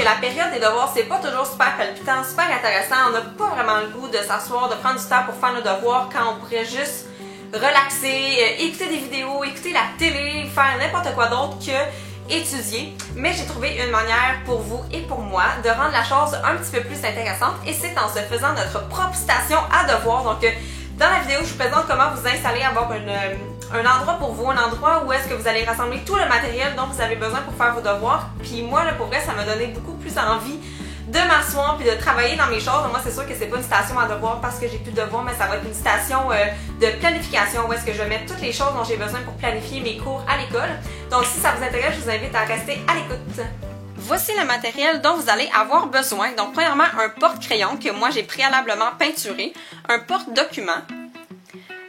que la période des devoirs, c'est pas toujours super palpitant, super intéressant. On n'a pas vraiment le goût de s'asseoir, de prendre du temps pour faire nos devoirs quand on pourrait juste relaxer, écouter des vidéos, écouter la télé, faire n'importe quoi d'autre que étudier. Mais j'ai trouvé une manière pour vous et pour moi de rendre la chose un petit peu plus intéressante et c'est en se faisant notre propre station à devoirs. Donc dans la vidéo, je vous présente comment vous installer, avoir un endroit pour vous, un endroit où est-ce que vous allez rassembler tout le matériel dont vous avez besoin pour faire vos devoirs. Puis moi, là, pour vrai, ça m'a donné beaucoup plus envie de m'asseoir puis de travailler dans mes choses. Moi, c'est sûr que c'est pas une station à devoir parce que j'ai plus de devoirs, mais ça va être une station de planification où est-ce que je vais mettre toutes les choses dont j'ai besoin pour planifier mes cours à l'école. Donc, si ça vous intéresse, je vous invite à rester à l'écoute. Voici le matériel dont vous allez avoir besoin. Donc, premièrement, un porte-crayon que moi, j'ai préalablement peinturé, un porte-document.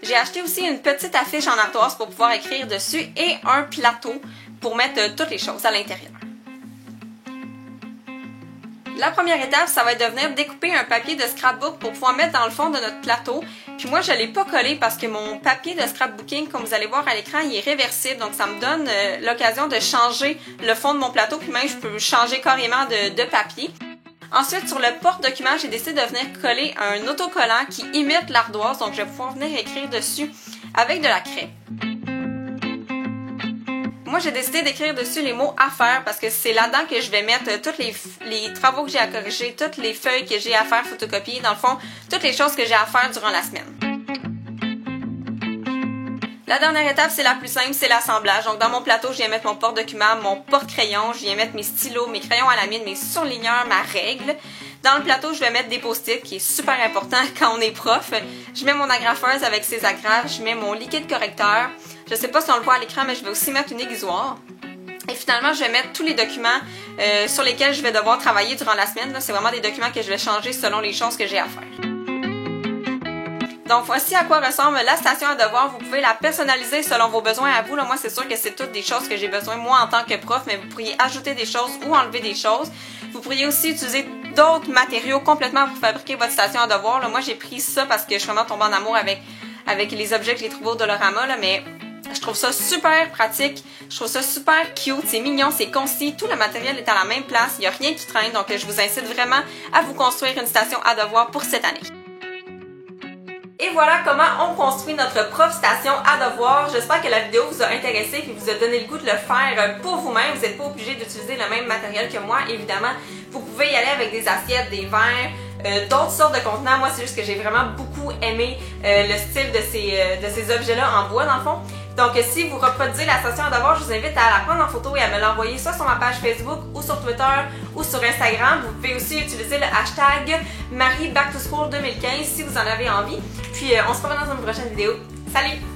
J'ai acheté aussi une petite affiche en ardoise pour pouvoir écrire dessus et un plateau pour mettre toutes les choses à l'intérieur. La première étape, ça va être de venir découper un papier de scrapbook pour pouvoir mettre dans le fond de notre plateau. Puis moi, je ne l'ai pas collé parce que mon papier de scrapbooking, comme vous allez voir à l'écran, il est réversible. Donc, ça me donne l'occasion de changer le fond de mon plateau. Puis même, je peux changer carrément de papier. Ensuite, sur le porte-document, j'ai décidé de venir coller un autocollant qui imite l'ardoise. Donc, je vais pouvoir venir écrire dessus avec de la craie. Moi, j'ai décidé d'écrire dessus les mots à faire parce que c'est là-dedans que je vais mettre tous les travaux que j'ai à corriger, toutes les feuilles que j'ai à faire photocopier, dans le fond, toutes les choses que j'ai à faire durant la semaine. La dernière étape, c'est la plus simple, c'est l'assemblage. Donc, dans mon plateau, je viens mettre mon porte-document, mon porte-crayon, je viens mettre mes stylos, mes crayons à la mine, mes surligneurs, ma règle. Dans le plateau, je vais mettre des post-it, qui est super important quand on est prof. Je mets mon agrafeuse avec ses agrafes, je mets mon liquide correcteur. Je sais pas si on le voit à l'écran, mais je vais aussi mettre une aiguisoire. Et finalement, je vais mettre tous les documents sur lesquels je vais devoir travailler durant la semaine. C'est vraiment des documents que je vais changer selon les choses que j'ai à faire. Donc, voici à quoi ressemble la station à devoir. Vous pouvez la personnaliser selon vos besoins à vous. Là, moi, c'est sûr que c'est toutes des choses que j'ai besoin, moi, en tant que prof, mais vous pourriez ajouter des choses ou enlever des choses. Vous pourriez aussi utiliser d'autres matériaux complètement pour fabriquer votre station à devoir. Là, moi, j'ai pris ça parce que je suis vraiment tombée en amour avec les objets que j'ai trouvés au Dollarama, là, mais je trouve ça super pratique, je trouve ça super cute, c'est mignon, c'est concis, tout le matériel est à la même place, il n'y a rien qui traîne, donc je vous incite vraiment à vous construire une station à devoir pour cette année. Et voilà comment on construit notre propre station à devoir. J'espère que la vidéo vous a intéressé et vous a donné le goût de le faire pour vous-même. Vous n'êtes pas obligé d'utiliser le même matériel que moi, évidemment. Vous pouvez y aller avec des assiettes, des verres, d'autres sortes de contenants. Moi, c'est juste que j'ai vraiment beaucoup aimé le style de ces objets-là en bois, dans le fond. Donc, si vous reproduisez la station à devoir, je vous invite à la prendre en photo et à me l'envoyer soit sur ma page Facebook ou sur Twitter ou sur Instagram. Vous pouvez aussi utiliser le hashtag MarieBackToSchool2015 si vous en avez envie. Puis, on se revoit dans une prochaine vidéo. Salut!